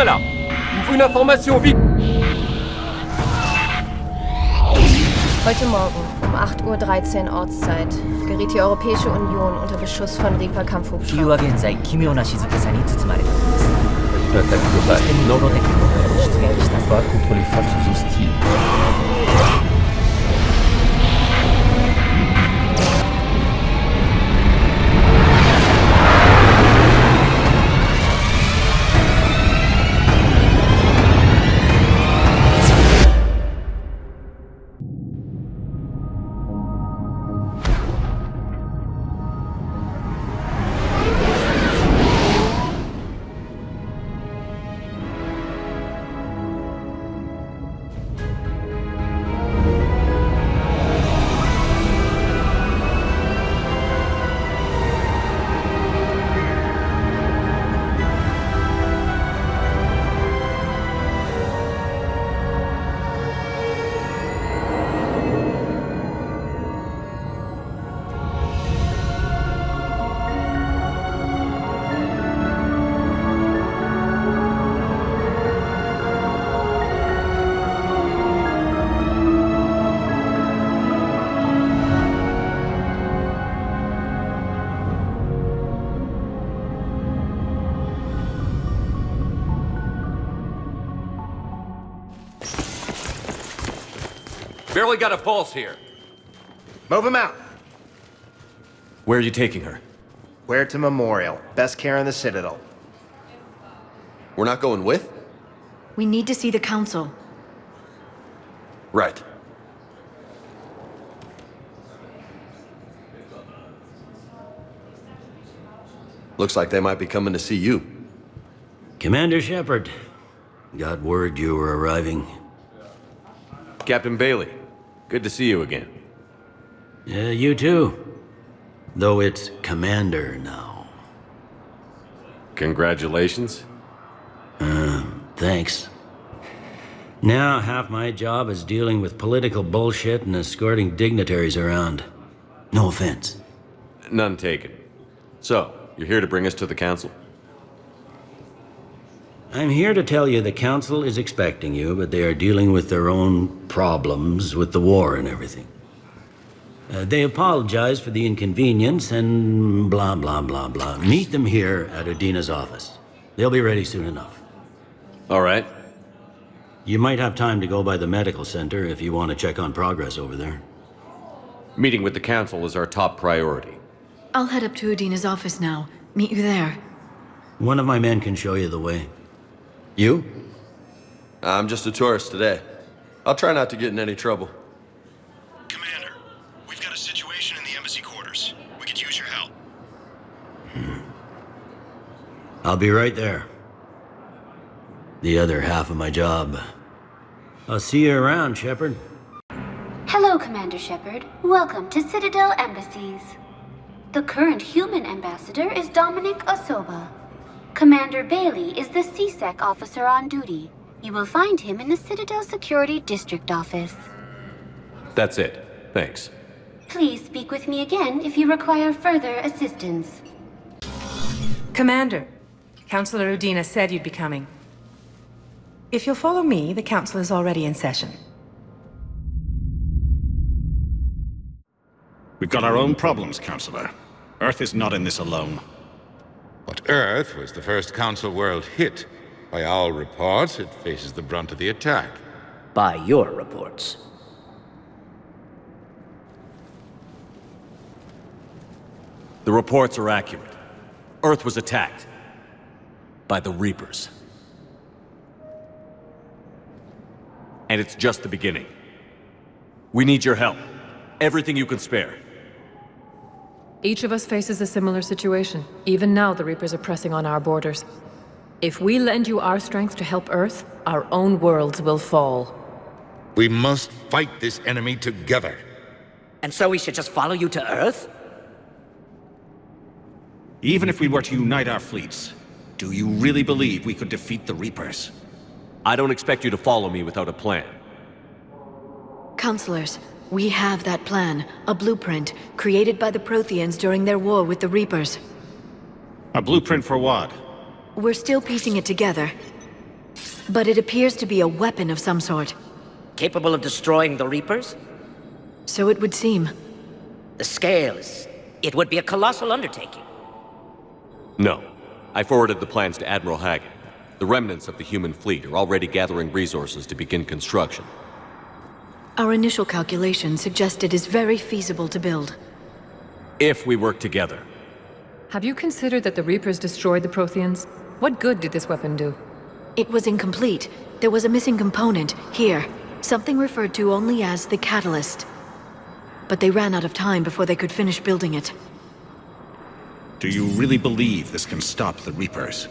quelqu'un là? Il me faut une information vite! Heute Morgen um 8:13 Uhr Ortszeit geriet die Europäische Union unter Beschuss von 地球は Reaper-Kampfhubschraubern. 現在奇妙な静けさに包まれています。 L'attaque システ globale. ムノーロテクノによる出現した Pas contre les forces hostiles. Barely got a pulse here. Move him out. Where are you taking her? Where to Memorial. Best care in the Citadel. We're not going with? We need to see the Council. Right. Looks like they might be coming to see you. Commander Shepard, got word you were arriving. Captain Bailey, good to see you again. Yeah, you too. Though it's Commander now. Congratulations. Thanks. Now half my job is dealing with political bullshit and escorting dignitaries around. No offense. None taken. So, you're here to bring us to the Council? I'm here to tell you the Council is expecting you, but they are dealing with their own problems with the war and everything. They apologize for the inconvenience and blah, blah, blah, blah. Meet them here at Udina's office. They'll be ready soon enough. All right. You might have time to go by the medical center if you want to check on progress over there. Meeting with the Council is our top priority. I'll head up to Udina's office now. Meet you there. One of my men can show you the way. You? I'm just a tourist today. I'll try not to get in any trouble. Commander, we've got a situation in the embassy quarters. We could use your help. I'll be right there. The other half of my job. I'll see you around, Shepard. Hello, Commander Shepard. Welcome to Citadel Embassies. The current human ambassador is Dominic Osoba. Commander Bailey is the CSEC officer on duty. You will find him in the Citadel Security District office. That's it. Thanks. Please speak with me again if you require further assistance. Commander, Councillor Udina said you'd be coming. If you'll follow me, the Council is already in session. We've got our own problems, Councillor. Earth is not in this alone. But Earth was the first Council world hit. By all reports, it faces the brunt of the attack. By your reports. The reports are accurate. Earth was attacked. By the Reapers. And it's just the beginning. We need your help. Everything you can spare. Each of us faces a similar situation. Even now, the Reapers are pressing on our borders. If we lend you our strength to help Earth, our own worlds will fall. We must fight this enemy together. And so we should just follow you to Earth? Even if we were to unite our fleets, do you really believe we could defeat the Reapers? I don't expect you to follow me without a plan. Councillors, we have that plan. A blueprint, created by the Protheans during their war with the Reapers. A blueprint for what? We're still piecing it together. But it appears to be a weapon of some sort. Capable of destroying the Reapers? So it would seem. The scale is... It would be a colossal undertaking. No. I forwarded the plans to Admiral Hagen. The remnants of the human fleet are already gathering resources to begin construction. Our initial calculations suggest it is very feasible to build. If we work together. Have you considered that the Reapers destroyed the Protheans? What good did this weapon do? It was incomplete. There was a missing component, here. Something referred to only as the catalyst. But they ran out of time before they could finish building it. Do you really believe this can stop the Reapers?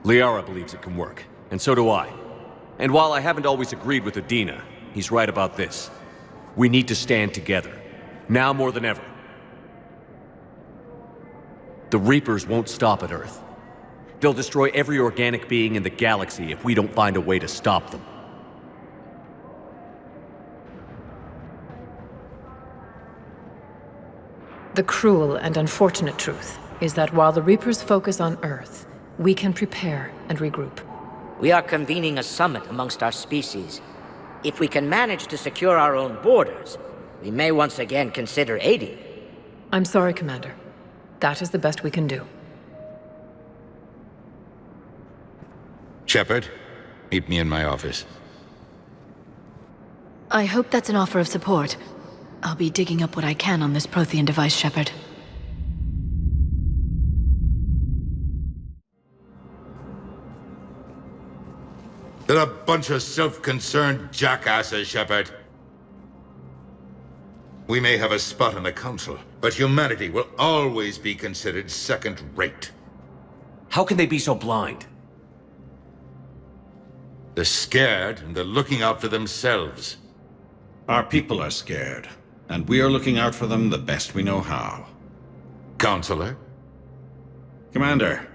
Liara believes it can work, and so do I. And while I haven't always agreed with Udina, he's right about this. We need to stand together. Now more than ever. The Reapers won't stop at Earth. They'll destroy every organic being in the galaxy if we don't find a way to stop them. The cruel and unfortunate truth is that while the Reapers focus on Earth, we can prepare and regroup. We are convening a summit amongst our species. If we can manage to secure our own borders, we may once again consider aiding. I'm sorry, Commander. That is the best we can do. Shepard, meet me in my office. I hope that's an offer of support. I'll be digging up what I can on this Prothean device, Shepard. They're a bunch of self-concerned jackasses, Shepard. We may have a spot on the Council, but humanity will always be considered second-rate. How can they be so blind? They're scared, and they're looking out for themselves. Our people are scared, and we are looking out for them the best we know how. Counselor? Commander,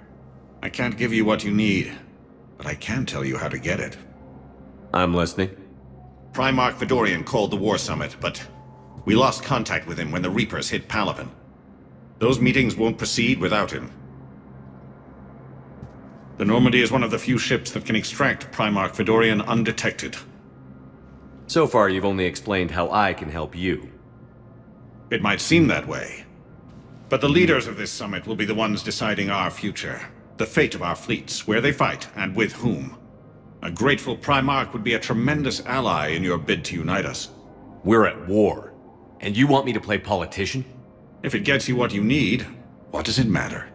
I can't give you what you need, but I can tell you how to get it. I'm listening. Primarch Fedorian called the War Summit, but we lost contact with him when the Reapers hit Palaven. Those meetings won't proceed without him. The Normandy is one of the few ships that can extract Primarch Fedorian undetected. So far, you've only explained how I can help you. It might seem that way. But the leaders of this summit will be the ones deciding our future. The fate of our fleets, where they fight, and with whom. A grateful Primarch would be a tremendous ally in your bid to unite us. We're at war. And you want me to play politician? If it gets you what you need, what does it matter?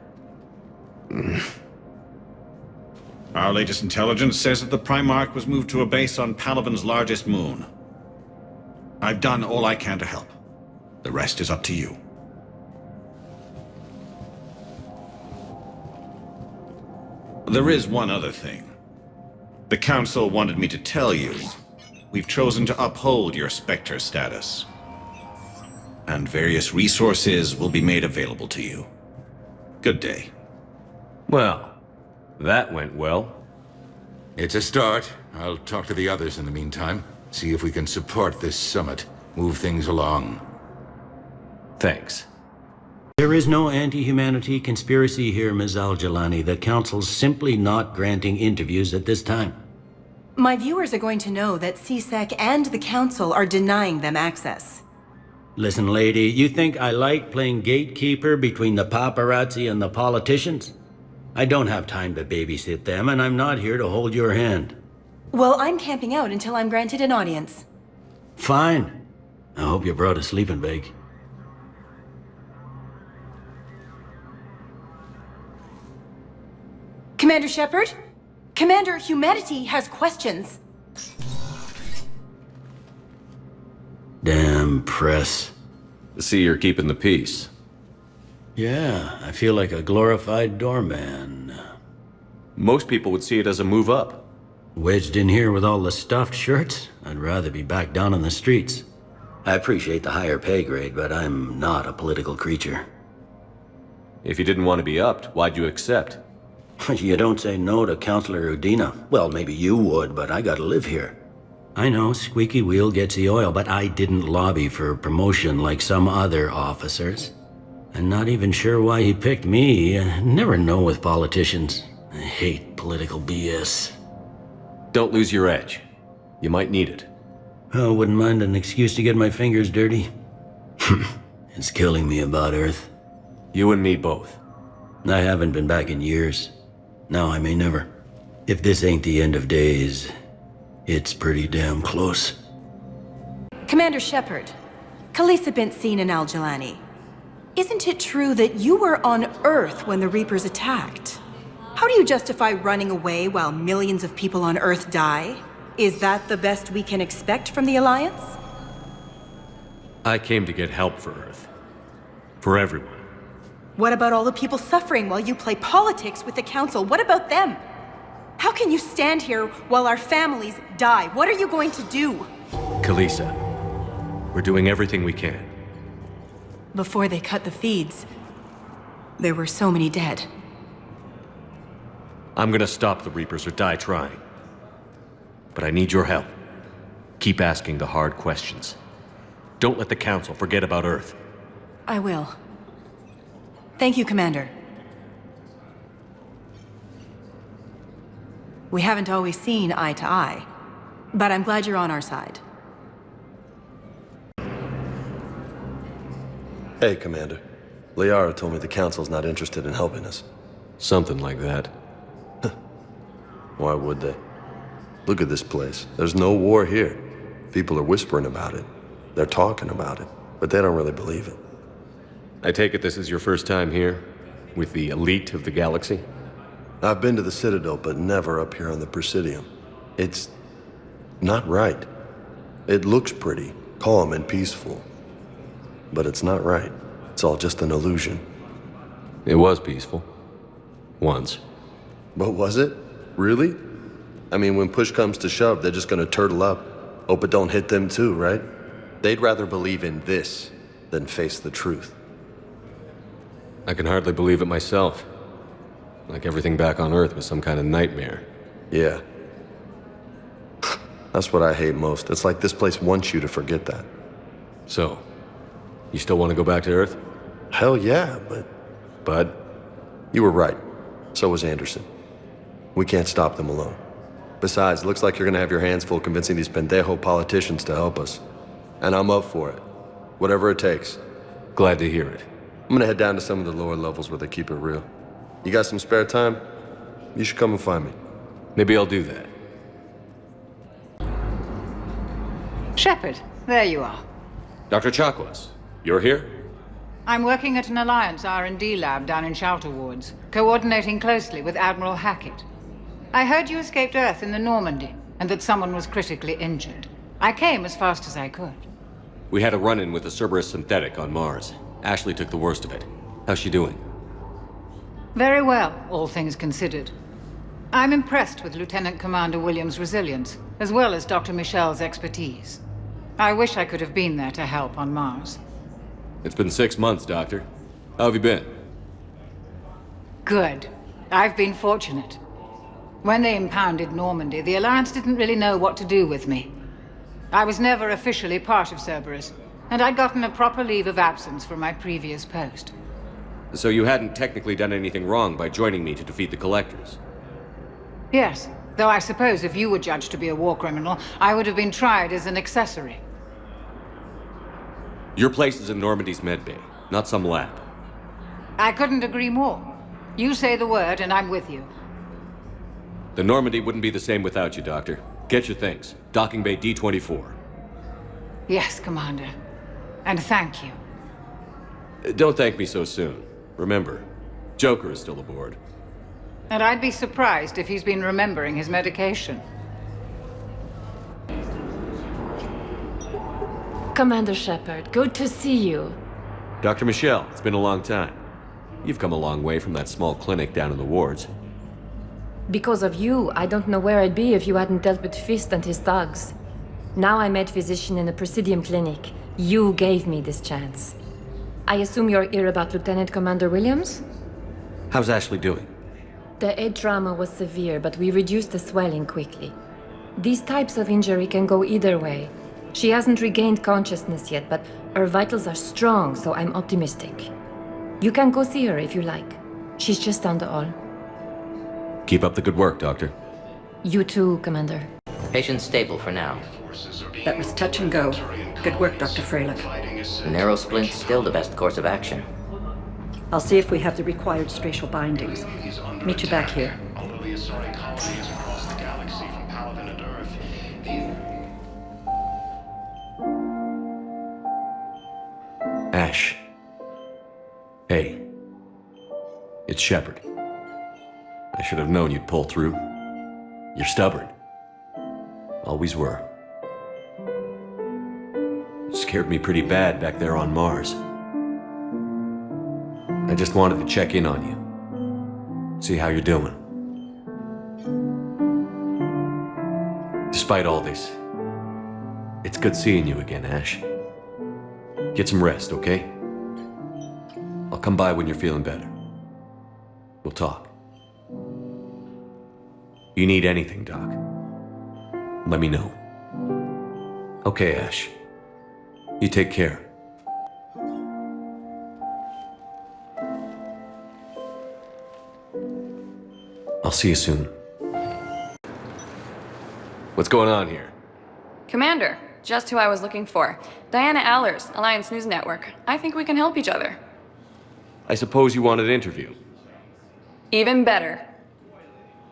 Our latest intelligence says that the Primarch was moved to a base on Palaven's largest moon. I've done all I can to help. The rest is up to you. There is one other thing. The Council wanted me to tell you, we've chosen to uphold your Spectre status. And various resources will be made available to you. Good day. Well, that went well. It's a start. I'll talk to the others in the meantime. See if we can support this summit. Move things along. Thanks. There is no anti-humanity conspiracy here, Ms. Al-Jalani. The Council's simply not granting interviews at this time. My viewers are going to know that CSEC and the Council are denying them access. Listen, lady, you think I like playing gatekeeper between the paparazzi and the politicians? I don't have time to babysit them, and I'm not here to hold your hand. Well, I'm camping out until I'm granted an audience. Fine. I hope you brought a sleeping bag. Commander Shepard? Commander, humanity has questions. Damn press. See, you're keeping the peace. Yeah, I feel like a glorified doorman. Most people would see it as a move up. Wedged in here with all the stuffed shirts? I'd rather be back down on the streets. I appreciate the higher pay grade, but I'm not a political creature. If you didn't want to be upped, why'd you accept? You don't say no to Counselor Udina. Well, maybe you would, but I gotta live here. I know, squeaky wheel gets the oil, but I didn't lobby for promotion like some other officers. I'm not even sure why he picked me. I never know with politicians. I hate political BS. Don't lose your edge. You might need it. Oh, wouldn't mind an excuse to get my fingers dirty. It's killing me about Earth. You and me both. I haven't been back in years. Now I may never. If this ain't the end of days, it's pretty damn close. Commander Shepard, Khaleesa bint Sin and Al-Jalani. Isn't it true that you were on Earth when the Reapers attacked? How do you justify running away while millions of people on Earth die? Is that the best we can expect from the Alliance? I came to get help for Earth. For everyone. What about all the people suffering while you play politics with the Council? What about them? How can you stand here while our families die? What are you going to do? Khaleesa, we're doing everything we can. Before they cut the feeds, there were so many dead. I'm gonna stop the Reapers or die trying. But I need your help. Keep asking the hard questions. Don't let the Council forget about Earth. I will. Thank you, Commander. We haven't always seen eye to eye, but I'm glad you're on our side. Hey, Commander. Liara told me the Council's not interested in helping us. Something like that. Why would they? Look at this place. There's no war here. People are whispering about it. They're talking about it, but they don't really believe it. I take it this is your first time here? With the elite of the galaxy? I've been to the Citadel, but never up here on the Presidium. It's not right. It looks pretty, calm and peaceful. But it's not right. It's all just an illusion. It was peaceful. Once. But was it? Really? I mean, when push comes to shove, they're just gonna turtle up. Hope it don't hit them too, right? They'd rather believe in this than face the truth. I can hardly believe it myself. Like everything back on Earth was some kind of nightmare. Yeah. That's what I hate most. It's like this place wants you to forget that. So, you still want to go back to Earth? Hell yeah, but... Bud? You were right. So was Anderson. We can't stop them alone. Besides, looks like you're gonna have your hands full convincing these pendejo politicians to help us. And I'm up for it. Whatever it takes. Glad to hear it. I'm gonna head down to some of the lower levels where they keep it real. You got some spare time? You should come and find me. Maybe I'll do that. Shepard, there you are. Dr. Chakwas, you're here? I'm working at an Alliance R&D lab down in Shelter Wards, coordinating closely with Admiral Hackett. I heard you escaped Earth in the Normandy, and that someone was critically injured. I came as fast as I could. We had a run-in with a Cerberus synthetic on Mars. Ashley took the worst of it. How's she doing? Very well, all things considered. I'm impressed with Lieutenant Commander Williams' resilience, as well as Dr. Michel's expertise. I wish I could have been there to help on Mars. It's been 6 months, Doctor. How have you been? Good. I've been fortunate. When they impounded Normandy, the Alliance didn't really know what to do with me. I was never officially part of Cerberus, and I'd gotten a proper leave of absence from my previous post. So you hadn't technically done anything wrong by joining me to defeat the Collectors? Yes, though I suppose if you were judged to be a war criminal, I would have been tried as an accessory. Your place is in Normandy's medbay, not some lab. I couldn't agree more. You say the word and I'm with you. The Normandy wouldn't be the same without you, Doctor. Get your things. Docking Bay D-24. Yes, Commander. And thank you. Don't thank me so soon. Remember, Joker is still aboard. And I'd be surprised if he's been remembering his medication. Commander Shepard, good to see you. Dr. Michel, it's been a long time. You've come a long way from that small clinic down in the wards. Because of you, I don't know where I'd be if you hadn't dealt with Fist and his thugs. Now I'm med physician in a Presidium clinic. You gave me this chance. I assume you're here about Lieutenant Commander Williams? How's Ashley doing? The head trauma was severe, but we reduced the swelling quickly. These types of injury can go either way. She hasn't regained consciousness yet, but her vitals are strong, so I'm optimistic. You can go see her if you like. She's just down the hall. Keep up the good work, Doctor. You too, Commander. Patient's stable for now. That was touch and go. Good work, Dr. Freilich. Narrow splint's still the best course of action. I'll see if we have the required spatial bindings. Meet you back here. Ash. Hey. It's Shepard. I should have known you'd pull through. You're stubborn. Always were. Scared me pretty bad back there on Mars. I just wanted to check in on you. See how you're doing. Despite all this, it's good seeing you again, Ash. Get some rest, okay? I'll come by when you're feeling better. We'll talk. You need anything, Doc, let me know. Okay, Ash. You take care. I'll see you soon. What's going on here? Commander, just who I was looking for. Diana Allers, Alliance News Network. I think we can help each other. I suppose you want an interview. Even better.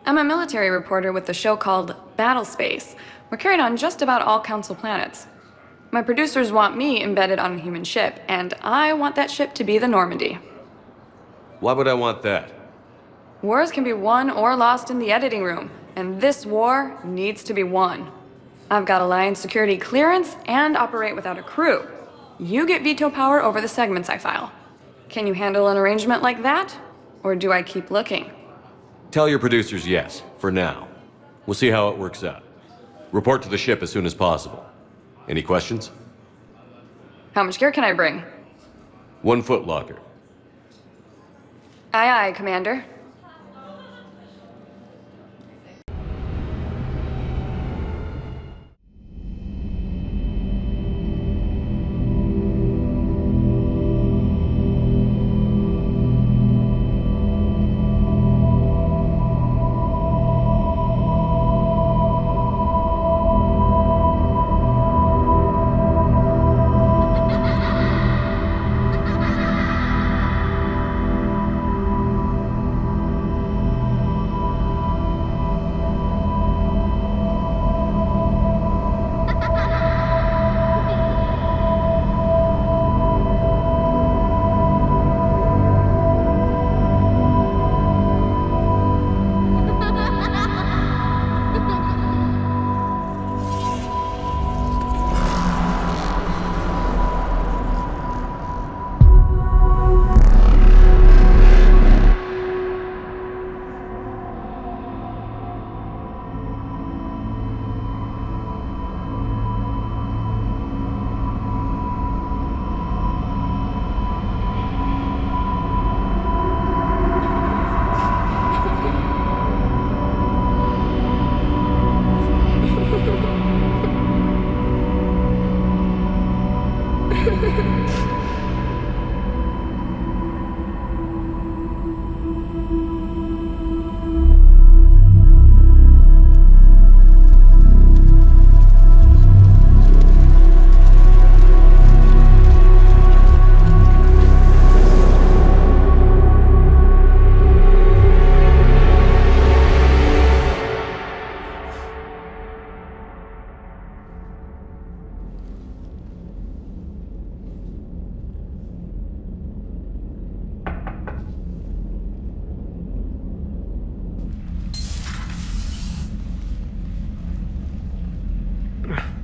I'm a military reporter with the show called Battle Space. We're carried on just about all Council planets. My producers want me embedded on a human ship, and I want that ship to be the Normandy. Why would I want that? Wars can be won or lost in the editing room, and this war needs to be won. I've got Alliance security clearance and operate without a crew. You get veto power over the segments I file. Can you handle an arrangement like that? Or do I keep looking? Tell your producers yes, for now. We'll see how it works out. Report to the ship as soon as possible. Any questions? How much gear can I bring? 1 foot locker. Aye, aye, Commander.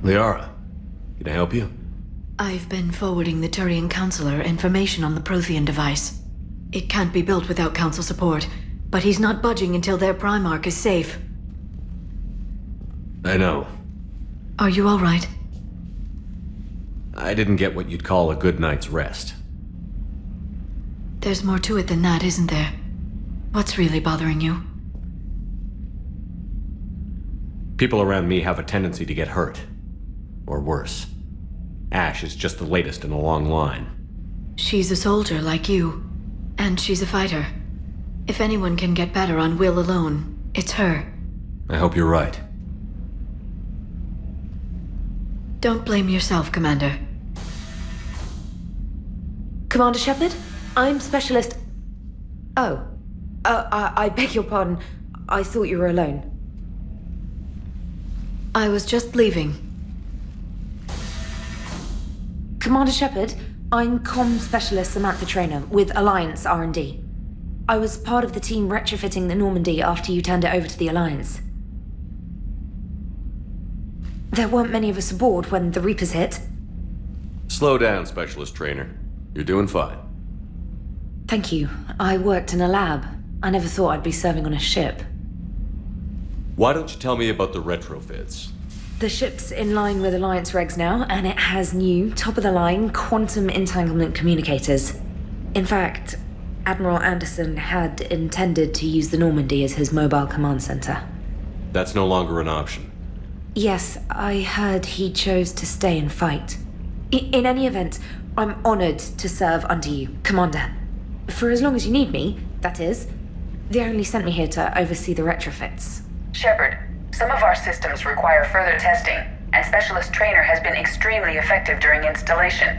Liara, can I help you? I've been forwarding the Turian Counselor information on the Prothean device. It can't be built without Council support, but he's not budging until their Primarch is safe. I know. Are you all right? I didn't get what you'd call a good night's rest. There's more to it than that, isn't there? What's really bothering you? People around me have a tendency to get hurt. Or worse. Ash is just the latest in a long line. She's a soldier like you. And she's a fighter. If anyone can get better on will alone, it's her. I hope you're right. Don't blame yourself, Commander. Commander Shepard? I'm Specialist... Oh. I beg your pardon. I thought you were alone. I was just leaving. Commander Shepard, I'm Comm Specialist Samantha Traynor with Alliance R&D. I was part of the team retrofitting the Normandy after you turned it over to the Alliance. There weren't many of us aboard when the Reapers hit. Slow down, Specialist Trainer. You're doing fine. Thank you. I worked in a lab. I never thought I'd be serving on a ship. Why don't you tell me about the retrofits? The ship's in line with Alliance regs now, and it has new, top-of-the-line quantum entanglement communicators. In fact, Admiral Anderson had intended to use the Normandy as his mobile command center. That's no longer an option. Yes, I heard he chose to stay and fight. In any event, I'm honored to serve under you, Commander. For as long as you need me, that is. They only sent me here to oversee the retrofits. Shepard, some of our systems require further testing, and Specialist Trainer has been extremely effective during installation.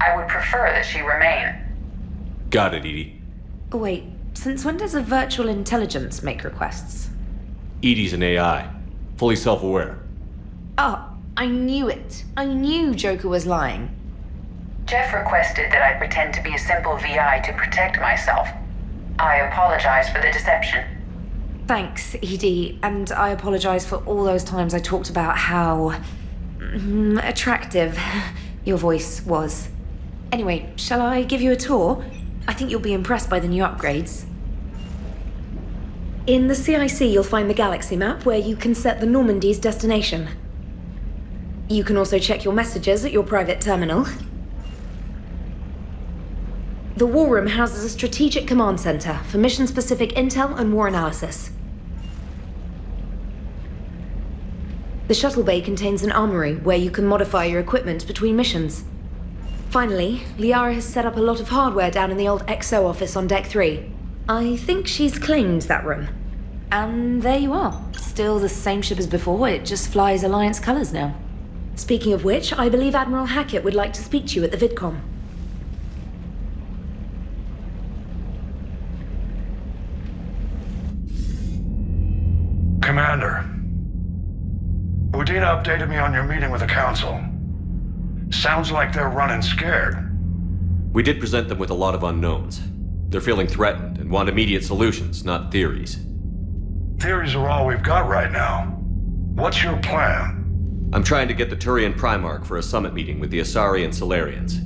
I would prefer that she remain. Got it, Edie. Wait, since when does a virtual intelligence make requests? Edie's an AI, fully self-aware. Oh, I knew it. I knew Joker was lying. Jeff requested that I pretend to be a simple VI to protect myself. I apologize for the deception. Thanks, Edie, and I apologize for all those times I talked about how... attractive your voice was. Anyway, shall I give you a tour? I think you'll be impressed by the new upgrades. In the CIC, you'll find the galaxy map where you can set the Normandy's destination. You can also check your messages at your private terminal. The War Room houses a strategic command center for mission-specific intel and war analysis. The shuttle bay contains an armory where you can modify your equipment between missions. Finally, Liara has set up a lot of hardware down in the old XO office on Deck 3. I think she's claimed that room. And there you are. Still the same ship as before, it just flies Alliance colors now. Speaking of which, I believe Admiral Hackett would like to speak to you at the VidCom. Commander, Udina updated me on your meeting with the Council. Sounds like they're running scared. We did present them with a lot of unknowns. They're feeling threatened and want immediate solutions, not theories. Theories are all we've got right now. What's your plan? I'm trying to get the Turian Primarch for a summit meeting with the Asari and Solarians.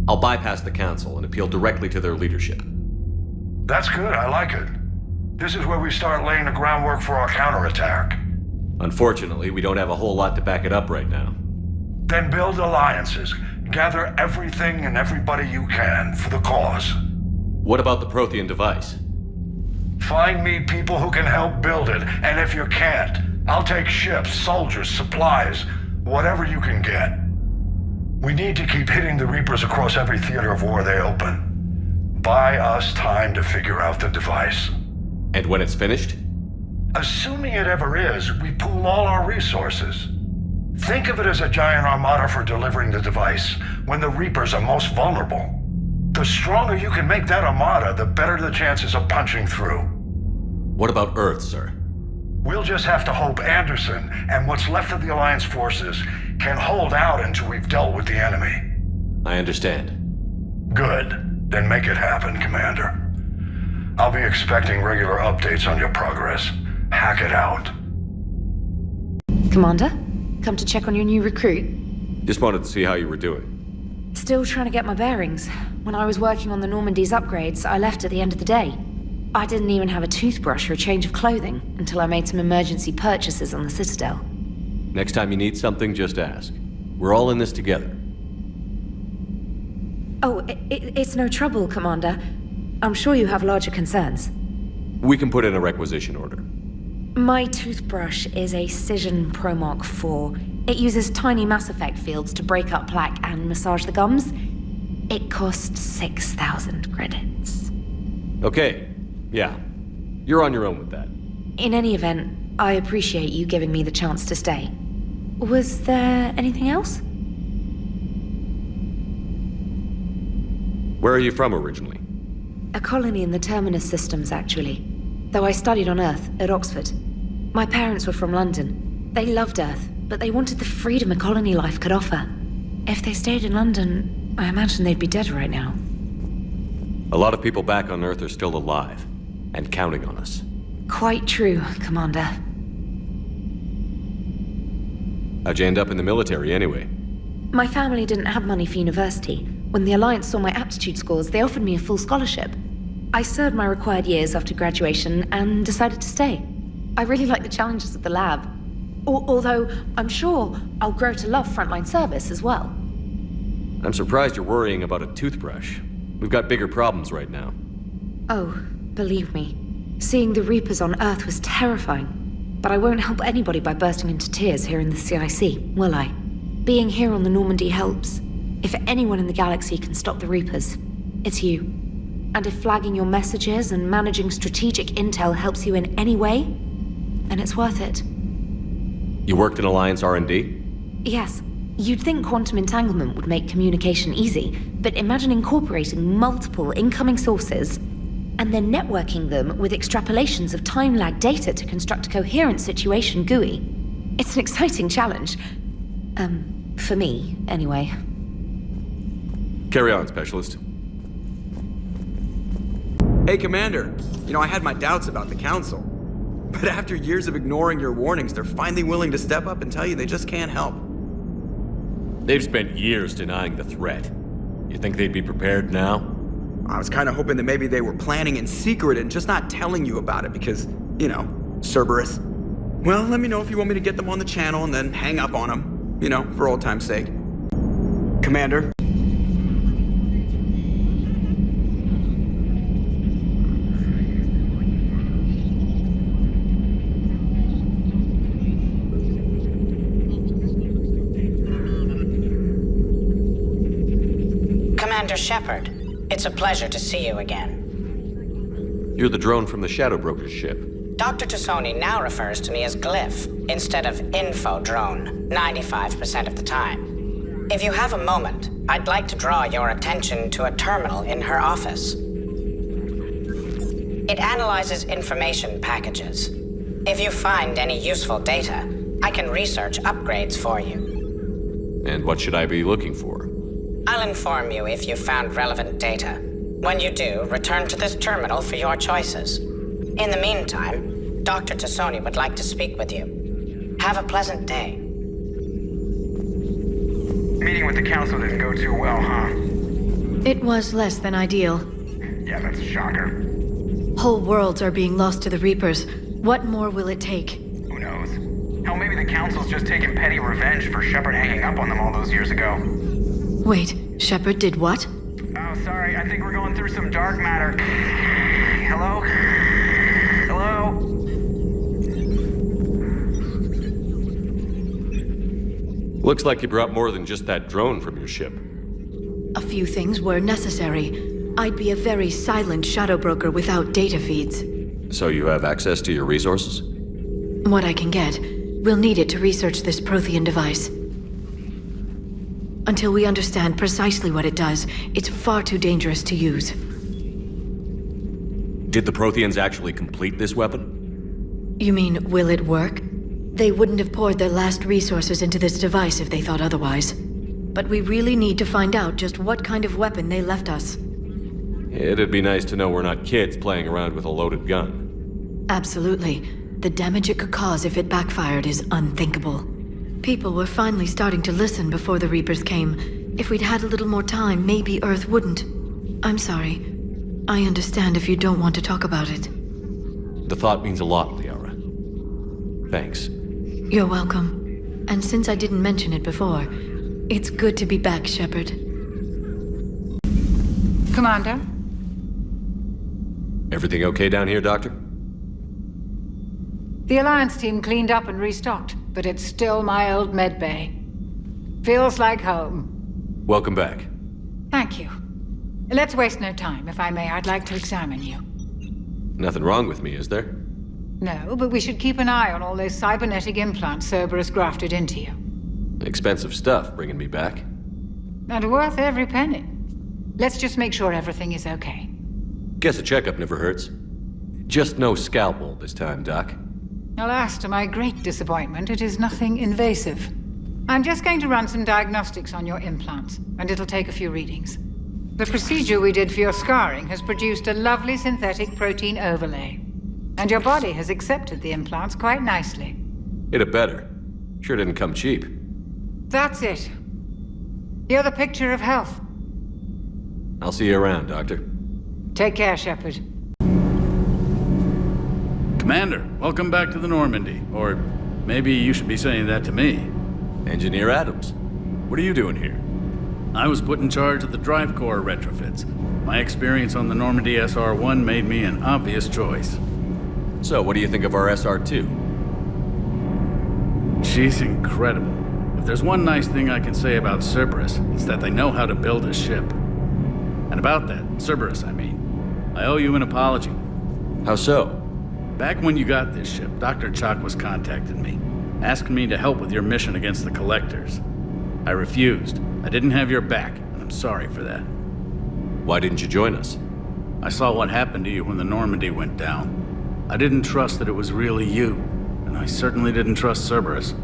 I'll bypass the Council and appeal directly to their leadership. That's good, I like it. This is where we start laying the groundwork for our counterattack. Unfortunately, we don't have a whole lot to back it up right now. Then build alliances. Gather everything and everybody you can for the cause. What about the Prothean device? Find me people who can help build it, and if you can't, I'll take ships, soldiers, supplies, whatever you can get. We need to keep hitting the Reapers across every theater of war they open. Buy us time to figure out the device. And when it's finished? Assuming it ever is, we pool all our resources. Think of it as a giant armada for delivering the device, when the Reapers are most vulnerable. The stronger you can make that armada, the better the chances of punching through. What about Earth, sir? We'll just have to hope Anderson and what's left of the Alliance forces can hold out until we've dealt with the enemy. I understand. Good. Then make it happen, Commander. I'll be expecting regular updates on your progress. Hack it out. Commander, come to check on your new recruit. Just wanted to see how you were doing. Still trying to get my bearings. When I was working on the Normandy's upgrades, I left at the end of the day. I didn't even have a toothbrush or a change of clothing until I made some emergency purchases on the Citadel. Next time you need something, just ask. We're all in this together. Oh, it's no trouble, Commander. I'm sure you have larger concerns. We can put in a requisition order. My toothbrush is a Cision Pro Mark 4. It uses tiny Mass Effect fields to break up plaque and massage the gums. It costs 6,000 credits. Okay, yeah. You're on your own with that. In any event, I appreciate you giving me the chance to stay. Was there anything else? Where are you from originally? A colony in the Terminus systems, actually. Though I studied on Earth, at Oxford. My parents were from London. They loved Earth, but they wanted the freedom a colony life could offer. If they stayed in London, I imagine they'd be dead right now. A lot of people back on Earth are still alive, and counting on us. Quite true, Commander. How'd you end up in the military anyway? My family didn't have money for university. When the Alliance saw my aptitude scores, they offered me a full scholarship. I served my required years after graduation and decided to stay. I really like the challenges of the lab. Although, I'm sure I'll grow to love frontline service as well. I'm surprised you're worrying about a toothbrush. We've got bigger problems right now. Oh, believe me. Seeing the Reapers on Earth was terrifying. But I won't help anybody by bursting into tears here in the CIC, will I? Being here on the Normandy helps. If anyone in the galaxy can stop the Reapers, it's you. And if flagging your messages and managing strategic intel helps you in any way, then it's worth it. You worked in Alliance R&D? Yes. You'd think quantum entanglement would make communication easy, but imagine incorporating multiple incoming sources and then networking them with extrapolations of time-lag data to construct a coherent situation GUI. It's an exciting challenge. For me, anyway. Carry on, Specialist. Hey, Commander. You know, I had my doubts about the Council. But after years of ignoring your warnings, they're finally willing to step up and tell you they just can't help. They've spent years denying the threat. You think they'd be prepared now? I was kind of hoping that maybe they were planning in secret and just not telling you about it because, you know, Cerberus. Well, let me know if you want me to get them on the channel and then hang up on them. You know, for old time's sake. Commander? Commander Shepard, it's a pleasure to see you again. You're the drone from the Shadow Broker's ship. Dr. Tassoni now refers to me as Glyph instead of Info Drone 95% of the time. If you have a moment, I'd like to draw your attention to a terminal in her office. It analyzes information packages. If you find any useful data, I can research upgrades for you. And what should I be looking for? I'll inform you if you've found relevant data. When you do, return to this terminal for your choices. In the meantime, Dr. Tassoni would like to speak with you. Have a pleasant day. Meeting with the Council didn't go too well, huh? It was less than ideal. Yeah, that's a shocker. Whole worlds are being lost to the Reapers. What more will it take? Who knows? Hell, maybe the Council's just taking petty revenge for Shepard hanging up on them all those years ago. Wait, Shepard did what? Oh, sorry, I think we're going through some dark matter. Hello? Hello? Looks like you brought more than just that drone from your ship. A few things were necessary. I'd be a very silent shadow broker without data feeds. So you have access to your resources? What I can get. We'll need it to research this Prothean device. Until we understand precisely what it does, it's far too dangerous to use. Did the Protheans actually complete this weapon? You mean, will it work? They wouldn't have poured their last resources into this device if they thought otherwise. But we really need to find out just what kind of weapon they left us. It'd be nice to know we're not kids playing around with a loaded gun. Absolutely. The damage it could cause if it backfired is unthinkable. People were finally starting to listen before the Reapers came. If we'd had a little more time, maybe Earth wouldn't. I'm sorry. I understand if you don't want to talk about it. The thought means a lot, Liara. Thanks. You're welcome. And since I didn't mention it before, it's good to be back, Shepard. Commander? Everything okay down here, Doctor? The Alliance team cleaned up and restocked, but it's still my old medbay. Feels like home. Welcome back. Thank you. Let's waste no time. If I may, I'd like to examine you. Nothing wrong with me, is there? No, but we should keep an eye on all those cybernetic implants Cerberus grafted into you. Expensive stuff bringing me back. And worth every penny. Let's just make sure everything is okay. Guess a checkup never hurts. Just no scalpel this time, Doc. Alas, to my great disappointment, it is nothing invasive. I'm just going to run some diagnostics on your implants, and it'll take a few readings. The procedure we did for your scarring has produced a lovely synthetic protein overlay. And your body has accepted the implants quite nicely. It had better. Sure didn't come cheap. That's it. You're the picture of health. I'll see you around, Doctor. Take care, Shepard. Commander, welcome back to the Normandy. Or maybe you should be saying that to me. Engineer Adams, what are you doing here? I was put in charge of the drive core retrofits. My experience on the Normandy SR-1 made me an obvious choice. So, what do you think of our SR-2? She's incredible. If there's one nice thing I can say about Cerberus, it's that they know how to build a ship. And about that, Cerberus, I mean, I owe you an apology. How so? Back when you got this ship, Dr. Chakwas contacted me, asking me to help with your mission against the Collectors. I refused. I didn't have your back, and I'm sorry for that. Why didn't you join us? I saw what happened to you when the Normandy went down. I didn't trust that it was really you, and I certainly didn't trust Cerberus.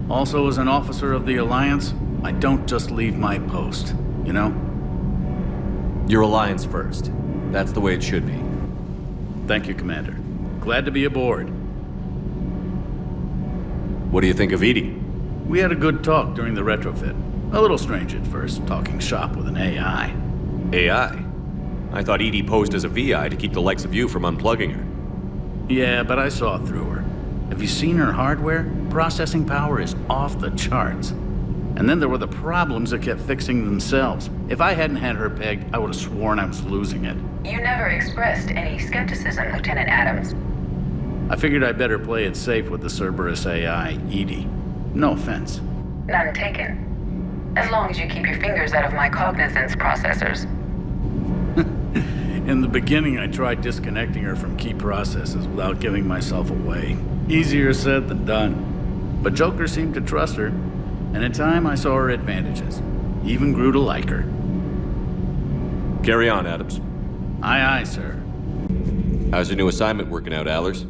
Also, as an officer of the Alliance, I don't just leave my post, you know? Your Alliance first. That's the way it should be. Thank you, Commander. Glad to be aboard. What do you think of Edie? We had a good talk during the retrofit. A little strange at first, talking shop with an AI. AI? I thought Edie posed as a VI to keep the likes of you from unplugging her. Yeah, but I saw through her. Have you seen her hardware? Processing power is off the charts. And then there were the problems that kept fixing themselves. If I hadn't had her pegged, I would have sworn I was losing it. You never expressed any skepticism, Lieutenant Adams. I figured I'd better play it safe with the Cerberus AI, Edie. No offense. None taken. As long as you keep your fingers out of my cognizance processors. In the beginning, I tried disconnecting her from key processes without giving myself away. Easier said than done. But Joker seemed to trust her, and in time I saw her advantages. Even grew to like her. Carry on, Adams. Aye, aye, sir. How's your new assignment working out, Allers?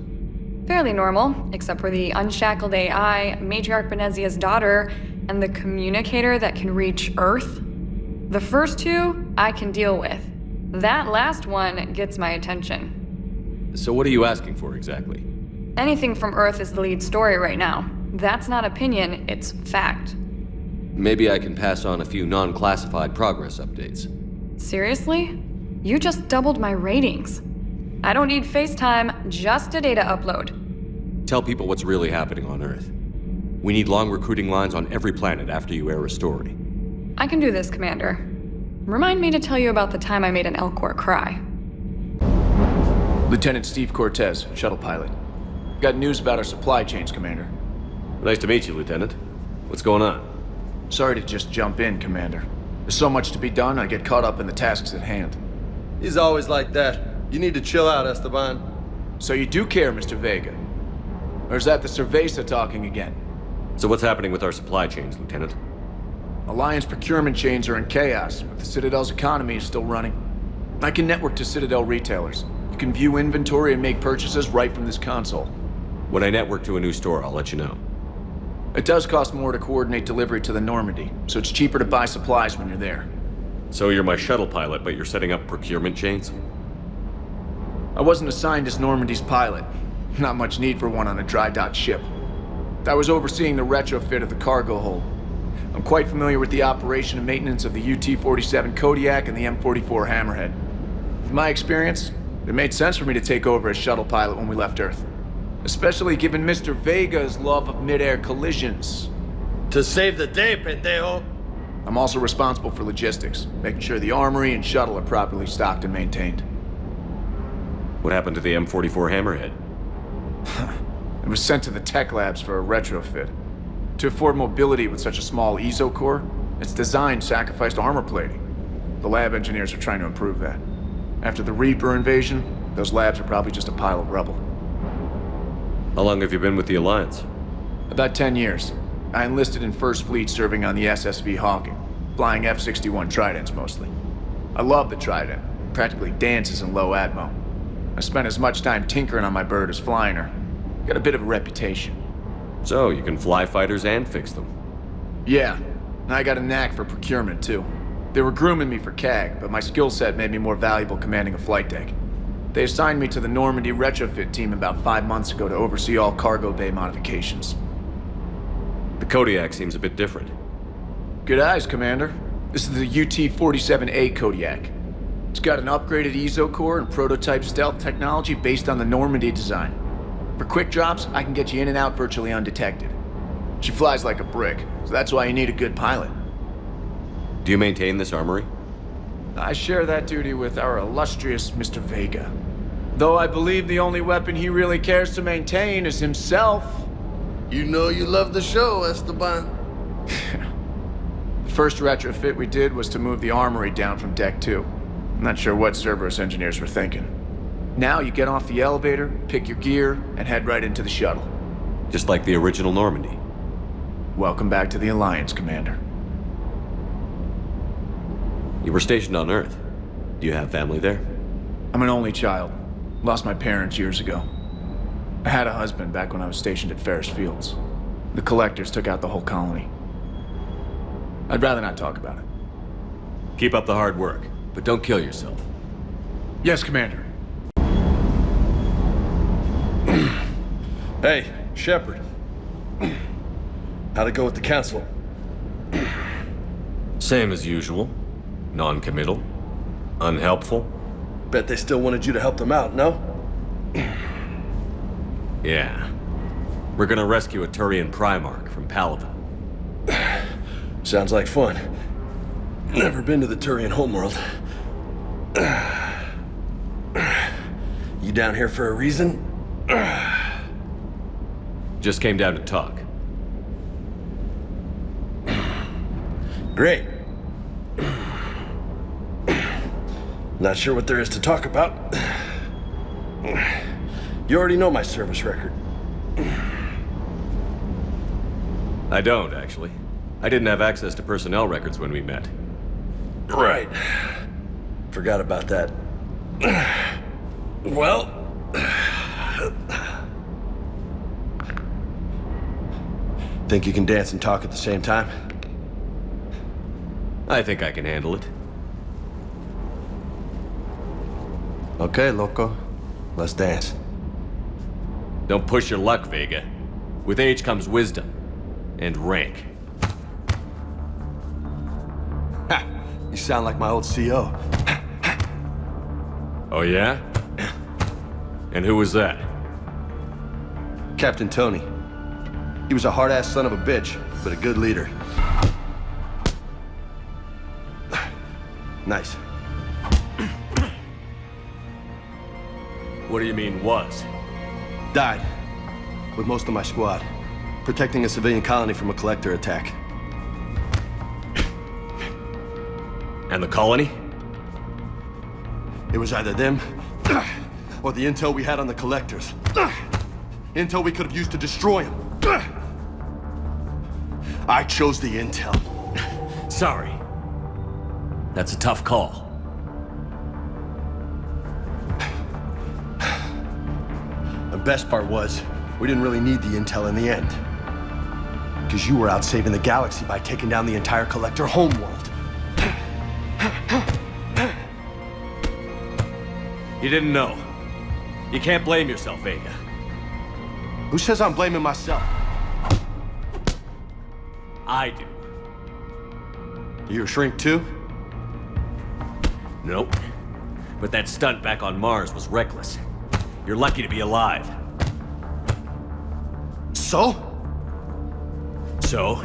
Fairly normal, except for the unshackled AI, Matriarch Benezia's daughter, and the communicator that can reach Earth. The first two, I can deal with. That last one gets my attention. So what are you asking for exactly? Anything from Earth is the lead story right now. That's not opinion, it's fact. Maybe I can pass on a few non-classified progress updates. Seriously? You just doubled my ratings. I don't need FaceTime, just a data upload. Tell people what's really happening on Earth. We need long recruiting lines on every planet after you air a story. I can do this, Commander. Remind me to tell you about the time I made an Elcor cry. Lieutenant Steve Cortez, shuttle pilot. Got news about our supply chains, Commander. Nice to meet you, Lieutenant. What's going on? Sorry to just jump in, Commander. There's so much to be done, I get caught up in the tasks at hand. He's always like that. You need to chill out, Esteban. So you do care, Mr. Vega? Or is that the Cerveza talking again? So what's happening with our supply chains, Lieutenant? Alliance procurement chains are in chaos, but the Citadel's economy is still running. I can network to Citadel retailers. You can view inventory and make purchases right from this console. When I network to a new store, I'll let you know. It does cost more to coordinate delivery to the Normandy, so it's cheaper to buy supplies when you're there. So you're my shuttle pilot, but you're setting up procurement chains? I wasn't assigned as Normandy's pilot. Not much need for one on a dry dock ship. I was overseeing the retrofit of the cargo hold. I'm quite familiar with the operation and maintenance of the UT-47 Kodiak and the M44 Hammerhead. In my experience, it made sense for me to take over as shuttle pilot when we left Earth. Especially given Mr. Vega's love of mid-air collisions. To save the day, pendejo! I'm also responsible for logistics, making sure the armory and shuttle are properly stocked and maintained. What happened to the M44 Hammerhead? It was sent to the tech labs for a retrofit. To afford mobility with such a small ESO core, its design sacrificed armor plating. The lab engineers are trying to improve that. After the Reaper invasion, those labs are probably just a pile of rubble. How long have you been with the Alliance? About 10 years. I enlisted in First Fleet serving on the SSV Hawking, flying F-61 Tridents mostly. I love the Trident. Practically dances in low atmo. I spent as much time tinkering on my bird as flying her. Got a bit of a reputation. So, you can fly fighters and fix them? Yeah, and I got a knack for procurement too. They were grooming me for CAG, but my skill set made me more valuable commanding a flight deck. They assigned me to the Normandy retrofit team about 5 months ago to oversee all cargo bay modifications. The Kodiak seems a bit different. Good eyes, Commander. This is the UT-47A Kodiak. It's got an upgraded EZO core and prototype stealth technology based on the Normandy design. For quick drops, I can get you in and out virtually undetected. She flies like a brick, so that's why you need a good pilot. Do you maintain this armory? I share that duty with our illustrious Mr. Vega. Though I believe the only weapon he really cares to maintain is himself. You know you love the show, Esteban. The first retrofit we did was to move the armory down from Deck 2. I'm not sure what Cerberus engineers were thinking. Now you get off the elevator, pick your gear, and head right into the shuttle. Just like the original Normandy. Welcome back to the Alliance, Commander. You were stationed on Earth. Do you have family there? I'm an only child. Lost my parents years ago. I had a husband back when I was stationed at Ferris Fields. The Collectors took out the whole colony. I'd rather not talk about it. Keep up the hard work, but don't kill yourself. Yes, Commander. Hey, Shepard. How'd it go with the Council? Same as usual. Non-committal. Unhelpful. Bet they still wanted you to help them out, no? Yeah. We're gonna rescue a Turian Primarch from Palaven. Sounds like fun. Never been to the Turian homeworld. You down here for a reason? Just came down to talk. Great. Not sure what there is to talk about. You already know my service record. I don't, actually. I didn't have access to personnel records when we met. Right. Forgot about that. Well... Think you can dance and talk at the same time? I think I can handle it. Okay, loco. Let's dance. Don't push your luck, Vega. With age comes wisdom. And rank. Ha! You sound like my old CO. Oh yeah? And who was that? Captain Tony. He was a hard-ass son of a bitch, but a good leader. Nice. What do you mean, was? Died. With most of my squad. Protecting a civilian colony from a collector attack. And the colony? It was either them, or the intel we had on the collectors. Intel we could have used to destroy them. I chose the intel. Sorry. That's a tough call. The best part was, we didn't really need the intel in the end. Because you were out saving the galaxy by taking down the entire collector homeworld. You didn't know. You can't blame yourself, Vega. Who says I'm blaming myself? I do. You a shrink too? Nope. But that stunt back on Mars was reckless. You're lucky to be alive. So? So?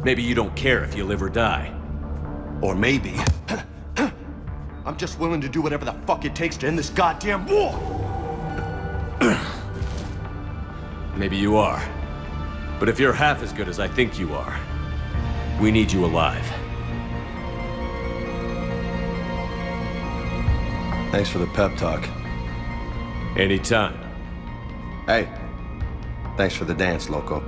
Maybe you don't care if you live or die. Or maybe... I'm just willing to do whatever the fuck it takes to end this goddamn war! Maybe you are. But if you're half as good as I think you are, we need you alive. Thanks for the pep talk. Anytime. Hey, Thanks for the dance, Loco.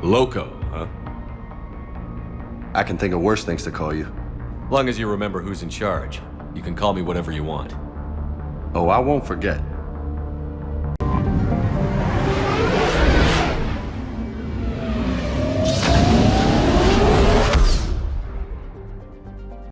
Loco, huh? I can think of worse things to call you. Long as you remember who's in charge, you can call me whatever you want. Oh, I won't forget.